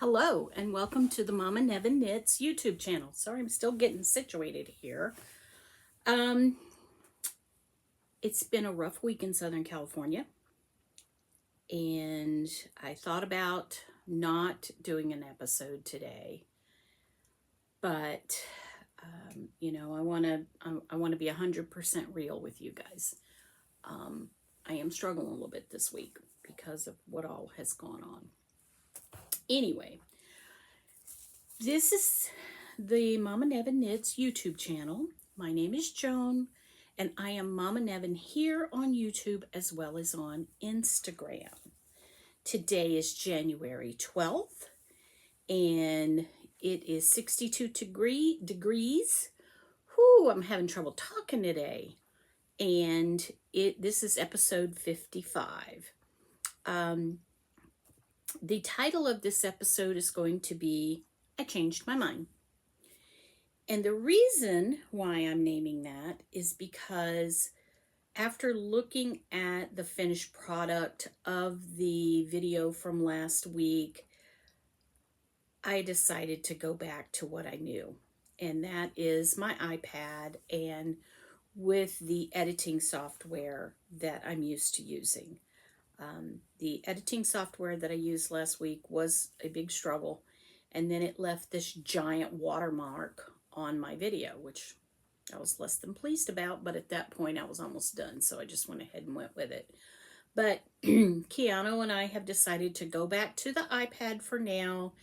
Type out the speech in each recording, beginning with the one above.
Hello and welcome to the MommanevinKnits YouTube channel. Sorry, I'm still getting situated here. It's been a rough week in Southern California, and I thought about not doing an episode today, but I want to be 100% real with you guys. I am struggling a little bit this week because of what all has gone on. Anyway, this is the MommanevinKnits YouTube channel. My name is Joan, and I am Mama Nevin here on YouTube as well as on Instagram. Today is January 12th, and it is 62 degrees. Whew, I'm having trouble talking today. And this is episode 55. The title of this episode is going to be I Changed My Mind. And the reason why I'm naming that is because after looking at the finished product of the video from last week, I decided to go back to what I knew. And that is my iPad and with the editing software that I'm used to using. The editing software that I used last week was a big struggle, and then it left this giant watermark on my video, which I was less than pleased about, but at that point I was almost done, so I just went ahead and went with it. But Keanu and I have decided to go back to the iPad for now.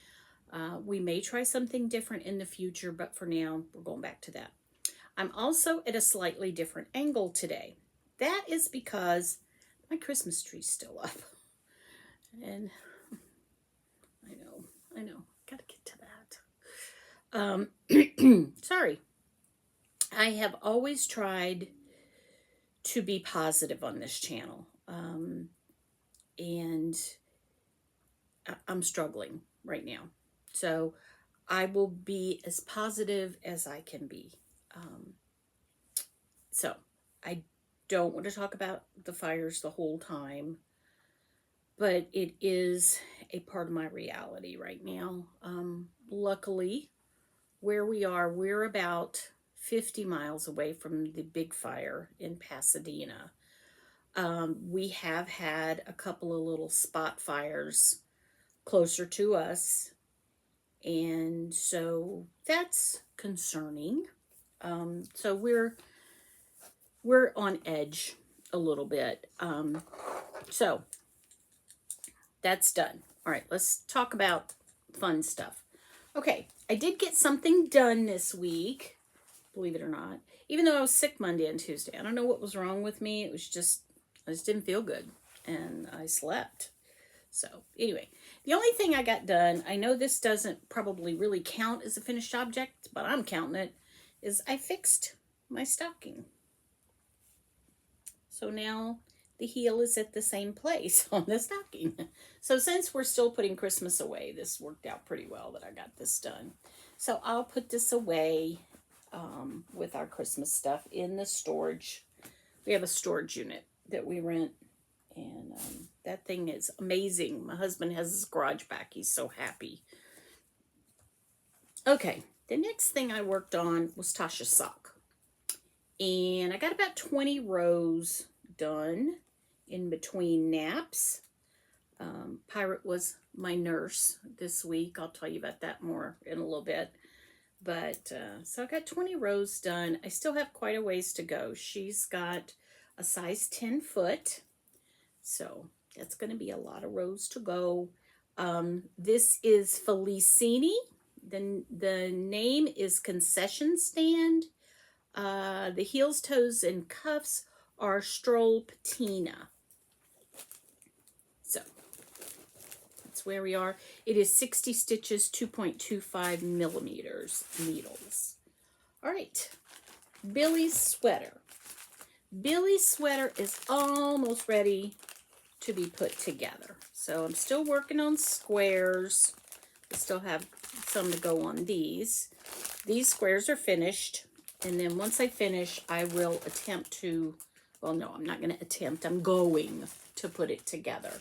We may try something different in the future, but for now we're going back to that. I'm also at a slightly different angle today. That is because my Christmas tree's still up. And I know, gotta get to that. Sorry. I have always tried to be positive on this channel. And I'm struggling right now. So I will be as positive as I can be. So I don't want to talk about the fires the whole time, but it is a part of my reality right now. Luckily, where we are, we're about 50 miles away from the big fire in Pasadena. We have had a couple of little spot fires closer to us, and so that's concerning. So we're on edge a little bit. So that's done. All right, let's talk about fun stuff. Okay, I did get something done this week, believe it or not, even though I was sick Monday and Tuesday. I don't know what was wrong with me. I just didn't feel good, and I slept. So anyway, the only thing I got done, I know this doesn't probably really count as a finished object, but I'm counting it, is I fixed my stocking. So now the heel is at the same place on the stocking. So since we're still putting Christmas away, this worked out pretty well that I got this done. So I'll put this away with our Christmas stuff in the storage. We have a storage unit that we rent, and that thing is amazing. My husband has his garage back. He's so happy. Okay, the next thing I worked on was Tasha's sock. And I got about 20 rows done in between naps. Pirate was my nurse this week. I'll tell you about that more in a little bit. But so I got 20 rows done. I still have quite a ways to go. She's got a size 10 foot. So that's going to be a lot of rows to go. This is Felicini. The name is Concession stand. The heels, toes, and cuffs are Stroll Patina. So that's where we are. It is 60 stitches, 2.25 millimeters needles. All right, Billies Sweater. Billies Sweater is almost ready to be put together. So I'm still working on squares. I still have some to go on these. These squares are finished. And then once I finish, I will attempt to, well, no, I'm not going to attempt. I'm going to put it together.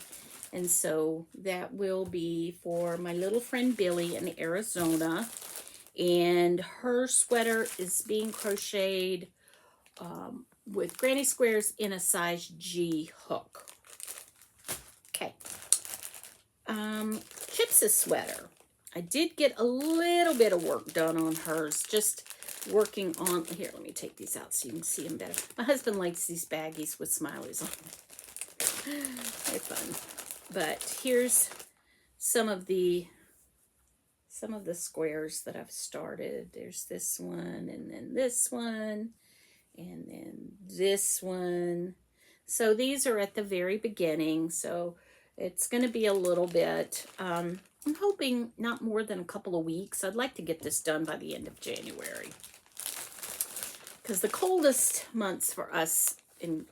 And so that will be for my little friend Billy in Arizona. And her sweater is being crocheted with granny squares in a size G hook. Okay. Chips' sweater. I did get a little bit of work done on hers, just working on, here, let me take these out so you can see them better. My husband likes these baggies with smileys on them. They're fun. But here's some of the squares that I've started. There's this one, and then this one, and then this one. So these are at the very beginning, so it's going to be a little bit. I'm hoping not more than a couple of weeks. I'd like to get this done by the end of January, because the coldest months for us in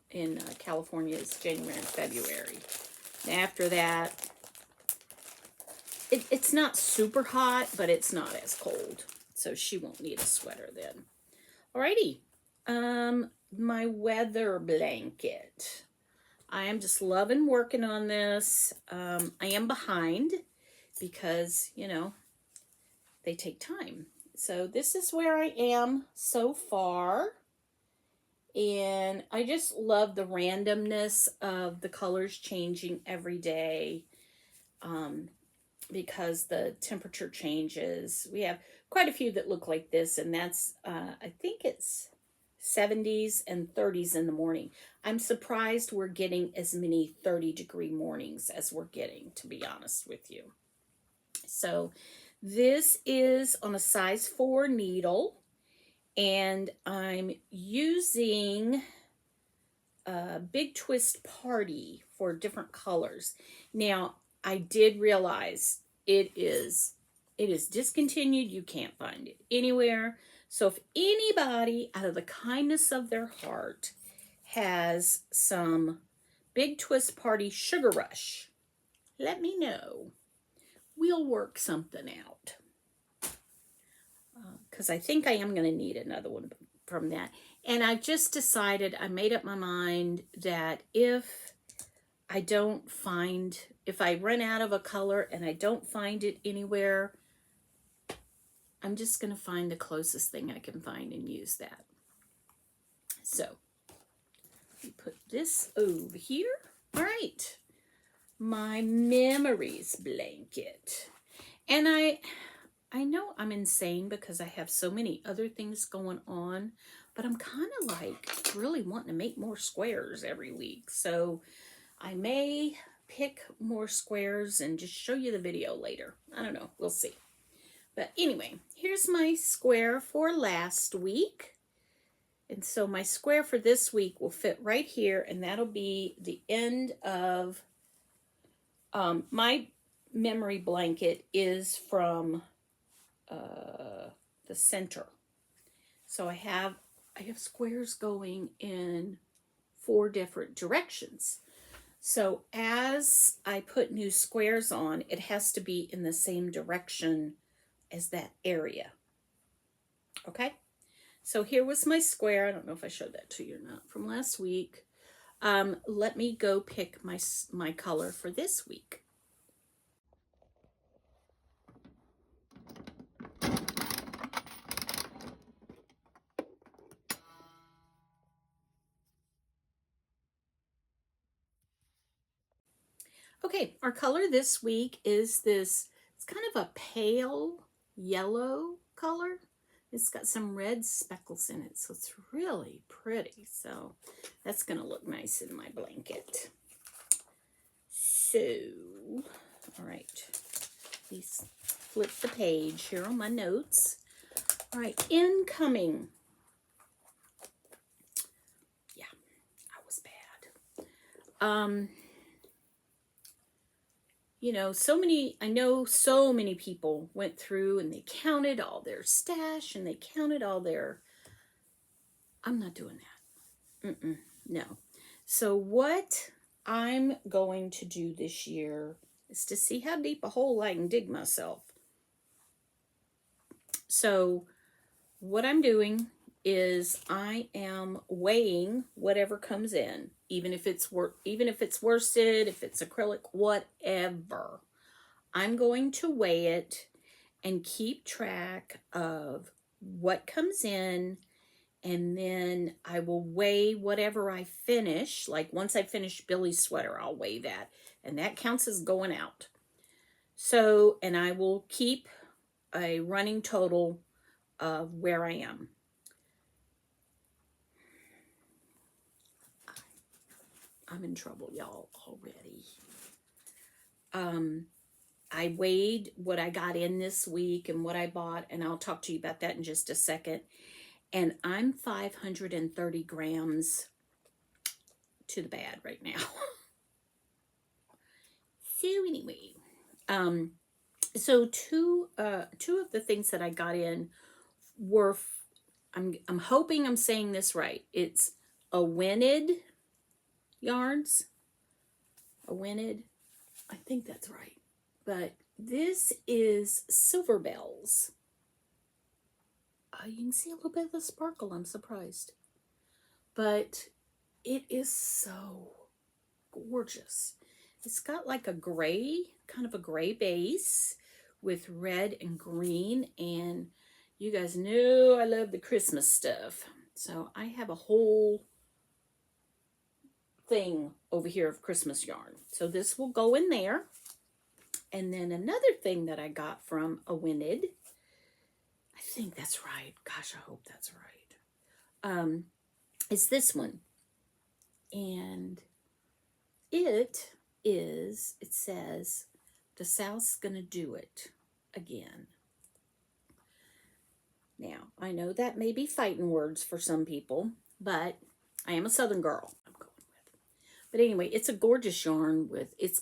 California is January and February. And after that, it's not super hot, but it's not as cold, so she won't need a sweater then. Alrighty, my weather blanket. I am just loving working on this. I am behind because, you know, they take time. So this is where I am so far. And I just love the randomness of the colors changing every day. Because the temperature changes. We have quite a few that look like this, and that's, I think it's 70s and 30s in the morning. I'm surprised we're getting as many 30-degree mornings as we're getting, to be honest with you. So this is on a size 4 needle, and I'm using a Big Twist Party for different colors. Now, I did realize it is discontinued. You can't find it anywhere. So if anybody, out of the kindness of their heart, has some Big Twist Party Sugar Rush, let me know. We'll work something out. Because I think I am going to need another one from that. And I've just decided, I made up my mind that if I run out of a color and I don't find it anywhere, I'm just going to find the closest thing I can find and use that. So, we put this over here. All right, my memories blanket. And I know I'm insane because I have so many other things going on, but I'm kind of like really wanting to make more squares every week. So I may pick more squares and just show you the video later. I don't know. We'll see. But anyway, here's my square for last week. And so my square for this week will fit right here, and that'll be the end of my memory blanket is from the center. So I have squares going in 4 different directions. So as I put new squares on, it has to be in the same direction as that area. Okay? So here was my square. I don't know if I showed that to you or not from last week. Let me go pick my color for this week. Okay, our color this week is this, it's kind of a pale yellow color. It's got some red speckles in it, so it's really pretty. So that's going to look nice in my blanket. So, all right, please flip the page here on my notes. All right, incoming. Yeah, I was bad. You know, I know so many people went through and they counted all their stash and they counted all their, I'm not doing that. No. So what I'm going to do this year is to see how deep a hole I can dig myself. So what I'm doing is I am weighing whatever comes in, even if it's worsted, if it's acrylic, whatever. I'm going to weigh it and keep track of what comes in, and then I will weigh whatever I finish. Like once I finish Billies Sweater, I'll weigh that, and that counts as going out. So, and I will keep a running total of where I am. I'm in trouble, y'all, already. I weighed what I got in this week and what I bought, and I'll talk to you about that in just a second. And I'm 530 grams to the bad right now. So anyway, so two of the things that I got in were, I'm hoping I'm saying this right. It's Awinted yarns. Awinted. I think that's right. But this is Silver Bells. You can see a little bit of the sparkle. I'm surprised. But it is so gorgeous. It's got like a gray, kind of a gray base with red and green. And you guys know I love the Christmas stuff. So I have a whole thing over here of Christmas yarn. So this will go in there. And then another thing that I got from Awinted, I think that's right. Gosh, I hope that's right. Is this one. And it says, the South's gonna do it again. Now, I know that may be fighting words for some people, but I am a Southern girl. I'm going with. But anyway, it's a gorgeous yarn with, it's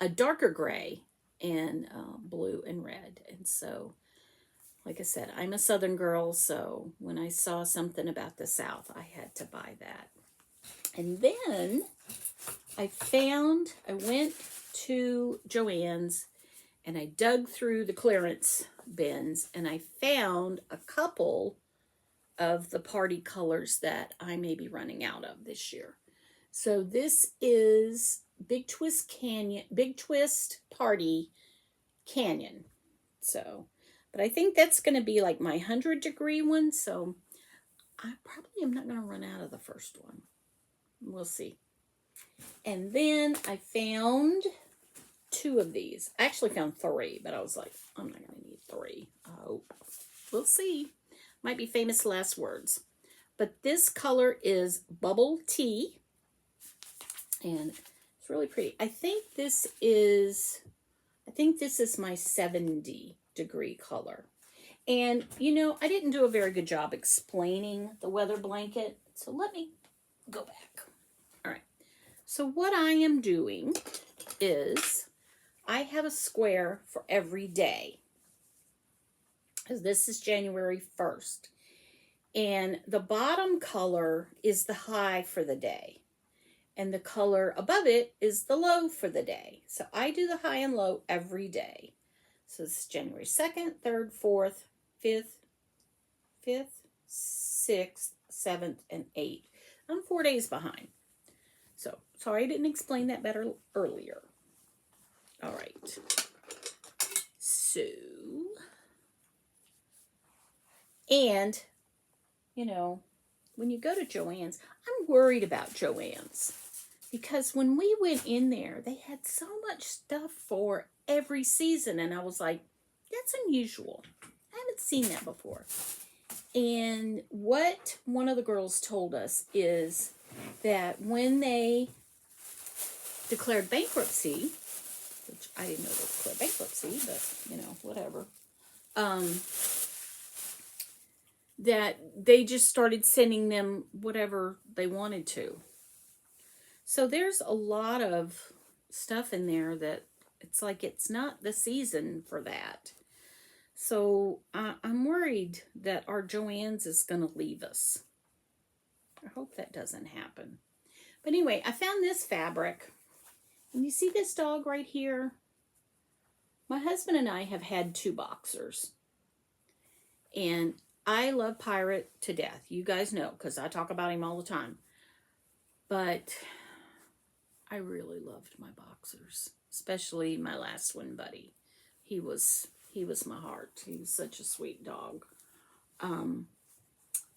a darker gray and blue and red. And so, like I said, I'm a Southern girl, so when I saw something about the South, I had to buy that. And then I went to Joann's and I dug through the clearance bins and I found a couple of the party colors that I may be running out of this year. So this is Big Twist Party Canyon. So, but I think that's going to be like my 100-degree one. So I probably am not going to run out of the first one. We'll see. And then I found two of these. I actually found three, but I was like, I'm not going to need three. I hope. We'll see. Might be famous last words. But this color is Bubble Tea. And it's really pretty. I think this is my 70-degree color. And, you know, I didn't do a very good job explaining the weather blanket. So let me go back. All right. So what I am doing is I have a square for every day. Because this is January 1st. And the bottom color is the high for the day. And the color above it is the low for the day. So I do the high and low every day. So this is January 2nd, 3rd, 4th, 5th, 6th, 7th, and 8th. I'm 4 days behind. So, sorry I didn't explain that better earlier. All right. So, and, you know, when you go to Joann's, I'm worried about Joann's. Because when we went in there, they had so much stuff for every season. And I was like, that's unusual. I haven't seen that before. And what one of the girls told us is that when they declared bankruptcy, which I didn't know they declared bankruptcy, but, you know, whatever, that they just started sending them whatever they wanted to. So there's a lot of stuff in there that it's like it's not the season for that. So I'm worried that our Joann's is going to leave us. I hope that doesn't happen. But anyway, I found this fabric. And you see this dog right here? My husband and I have had 2 boxers. And I love Pirate to death. You guys know, because I talk about him all the time. But I really loved my boxers, especially my last one, Buddy. He was my heart. He was such a sweet dog.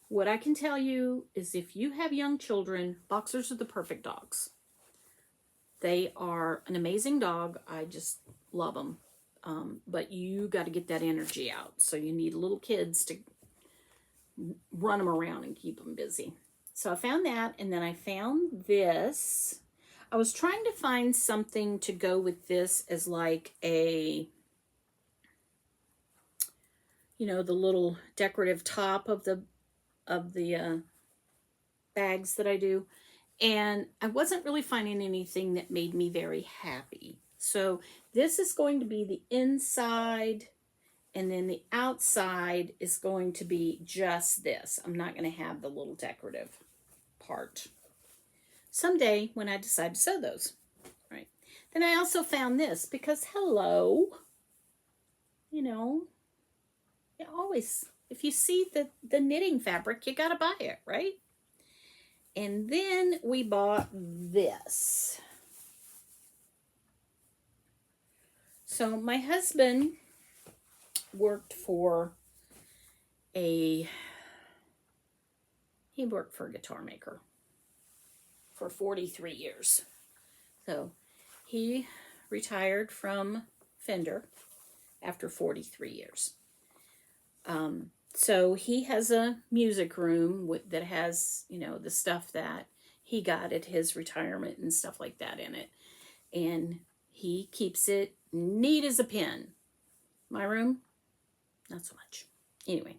What I can tell you is if you have young children, boxers are the perfect dogs. They are an amazing dog. I just love them. But you got to get that energy out. So you need little kids to run them around and keep them busy. So I found that, and then I found this. I was trying to find something to go with this as like a, the little decorative top of the bags that I do. And I wasn't really finding anything that made me very happy. So this is going to be the inside, and then the outside is going to be just this. I'm not going to have the little decorative part. Someday when I decide to sew those. Right. Then I also found this because, hello, always, if you see the knitting fabric, you got to buy it, right? And then we bought this. So my husband worked for a guitar maker for 43 years. So he retired from Fender after 43 years. So he has a music room that has, the stuff that he got at his retirement and stuff like that in it. And he keeps it neat as a pin. My room, not so much. Anyway,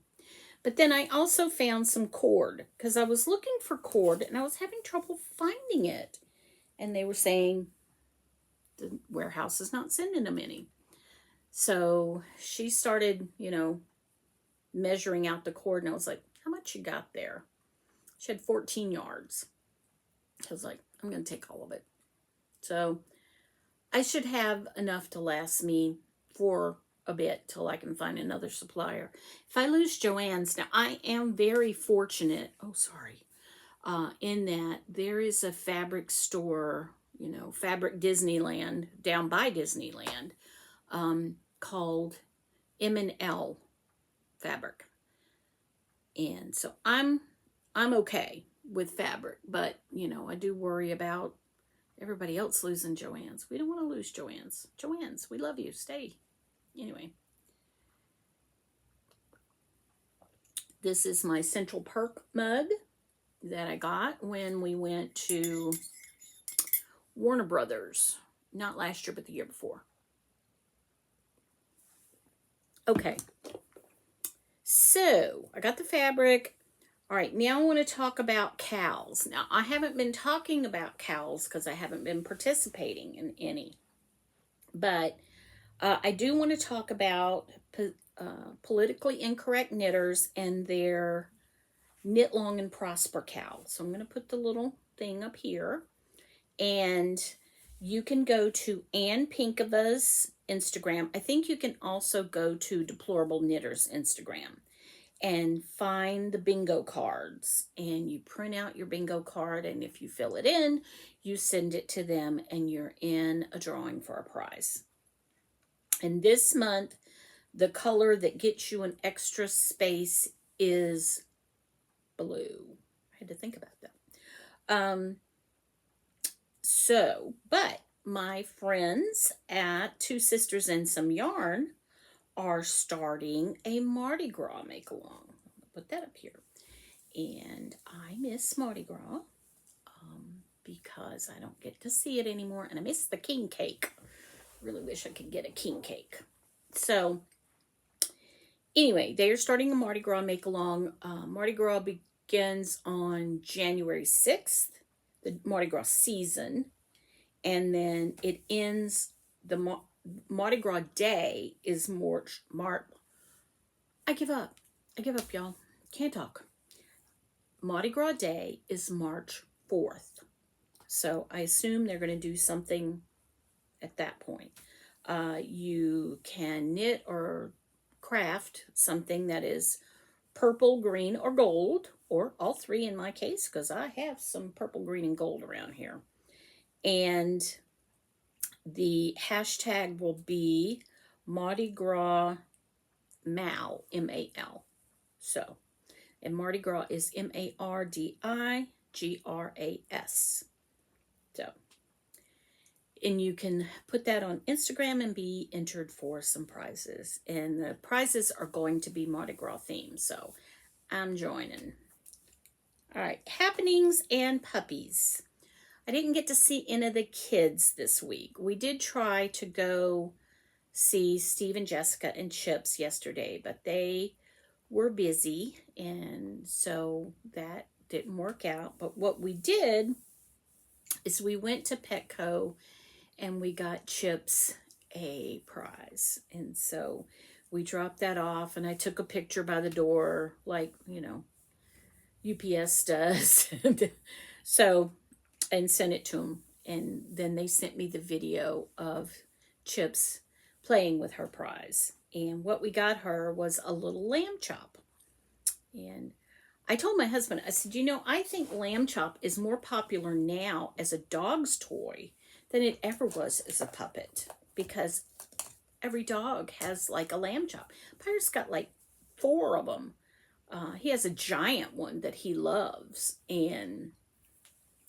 but then I also found some cord because I was looking for cord and I was having trouble finding it. And they were saying the warehouse is not sending them any. So she started, measuring out the cord, and I was like, how much you got there? She had 14 yards. I was like, I'm going to take all of it. So I should have enough to last me for a bit till I can find another supplier. If I lose Joann's, now I am very fortunate, in that there is a fabric store, Fabric Disneyland, down by Disneyland, called M&L Fabric. And so I'm okay with fabric, but I do worry about everybody else losing Joann's. We don't want to lose Joann's. Joann's, we love you. Stay. Anyway. This is my Central Perk mug that I got when we went to Warner Brothers. Not last year, but the year before. Okay. So, I got the fabric. All right, now I want to talk about cowls. Now, I haven't been talking about cowls because I haven't been participating in any. But I do want to talk about politically incorrect knitters and their Knit Long and Prosper cowl. So I'm going to put the little thing up here. And you can go to Ann Pinkova's Instagram. I think you can also go to Deplorable Knitters Instagram and find the bingo cards. And you print out your bingo card, and if you fill it in, you send it to them, and you're in a drawing for a prize. And this month, the color that gets you an extra space is blue. I had to think about that. But my friends at Two Sisters and Some Yarn are starting a Mardi Gras make-along. Put that up here. And I miss Mardi Gras because I don't get to see it anymore. And I miss the king cake. Really wish I could get a king cake. So, anyway, they are starting a Mardi Gras make-along. Mardi Gras begins on January 6th, the Mardi Gras season. And then it ends, the Mardi Gras day is March. I give up, y'all. Can't talk. Mardi Gras day is March 4th. So I assume they're going to do something at that point. You can knit or craft something that is purple, green, or gold, or all three in my case, because I have some purple, green, and gold around here. And the hashtag will be Mardi Gras Mal, M-A-L. So, and Mardi Gras is M-A-R-D-I-G-R-A-S. So, and you can put that on Instagram and be entered for some prizes. And the prizes are going to be Mardi Gras themed. So, I'm joining. All right, happenings and puppies. I didn't get to see any of the kids this week. We did try to go see Steve and Jessica and Chips yesterday, but they were busy, and so that didn't work out. But what we did is we went to Petco and we got Chips a prize. And so we dropped that off, and I took a picture by the door, like, you know, UPS does. So, and sent it to them. And then they sent me the video of Chips playing with her prize. And what we got her was a little lamb chop. And I told my husband, I said, you know, I think lamb chop is more popular now as a dog's toy than it ever was as a puppet, because every dog has like a lamb chop. Pirate's got like 4 of them. He has a giant one that he loves,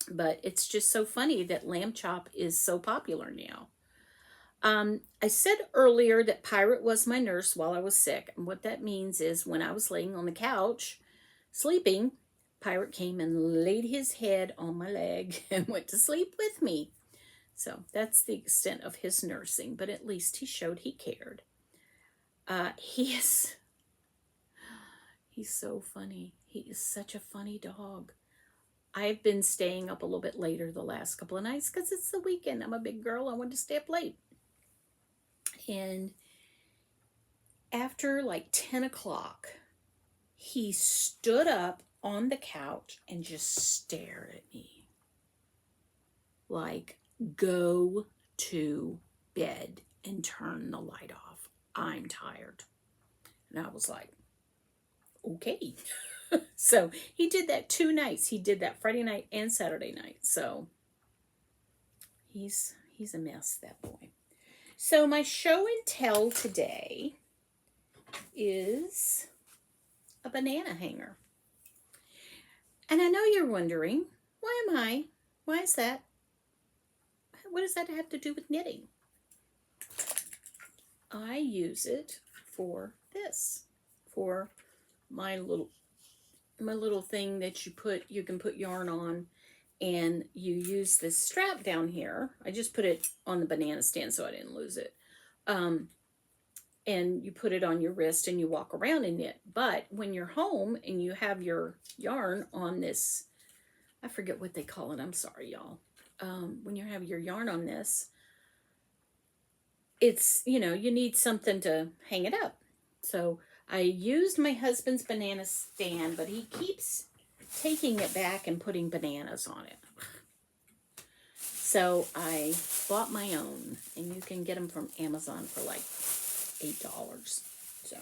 but it's just so funny that lamb chop is so popular now. I said earlier that Pirate was my nurse while I was sick, and what that means is when I was laying on the couch sleeping, Pirate came and laid his head on my leg and went to sleep with me. So that's the extent of his nursing, but at least he showed he cared. He's so funny. He is such a funny dog. I've been staying up a little bit later the last couple of nights because it's the weekend. I'm a big girl. I want to stay up late. And after like 10 o'clock, he stood up on the couch and just stared at me. Like, go to bed and turn the light off. I'm tired. And I was like, okay. So he did that 2 nights. He did that Friday night and Saturday night. So he's a mess, that boy. So my show and tell today is a banana hanger. And I know you're wondering, why is that? What does that have to do with knitting? I use it for this, for my little thing that you can put yarn on, and you use this strap down here. I just put it on the banana stand so I didn't lose it. And you put it on your wrist and you walk around and knit. But when you're home and you have your yarn on this, I forget what they call it. I'm sorry, y'all. When you have your yarn on this, it's, you know, you need something to hang it up. So I used my husband's banana stand, but he keeps taking it back and putting bananas on it. So I bought my own, and you can get them from Amazon for like $8. So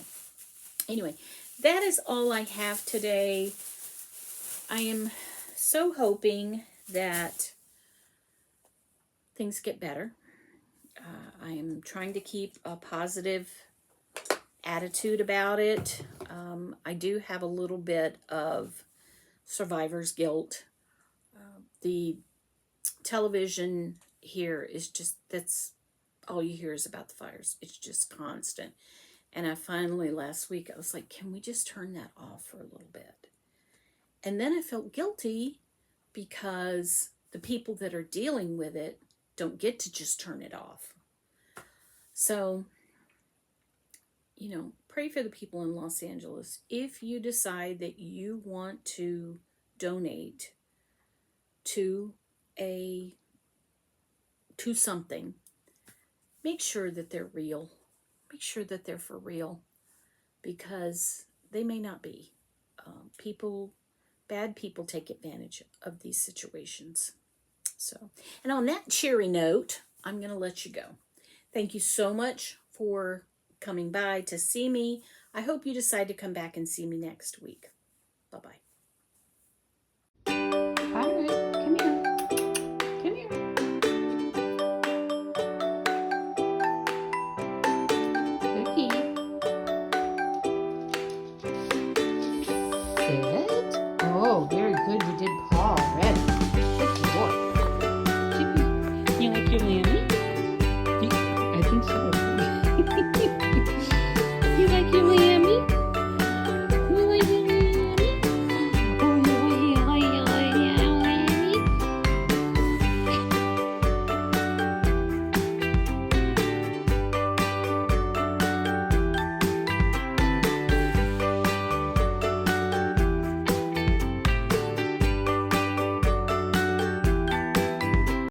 anyway, that is all I have today. I am so hoping that things get better. I am trying to keep a positive attitude about it. I do have a little bit of survivor's guilt. The television here is just, that's all you hear is about the fires. It's just constant. And I finally, last week, I was like, can we just turn that off for a little bit? And then I felt guilty because the people that are dealing with it don't get to just turn it off. So, you know, pray for the people in Los Angeles. If you decide that you want to donate to something, make sure that they're real. Make sure that they're for real, because they may not be. Bad people take advantage of these situations. So, and on that cheery note, I'm going to let you go. Thank you so much for coming by to see me. I hope you decide to come back and see me next week. Bye-bye. All right, come here. Come here. Cookie. Good. Oh, very good. You did paw already. Good boy. You like your Lammy? I think so.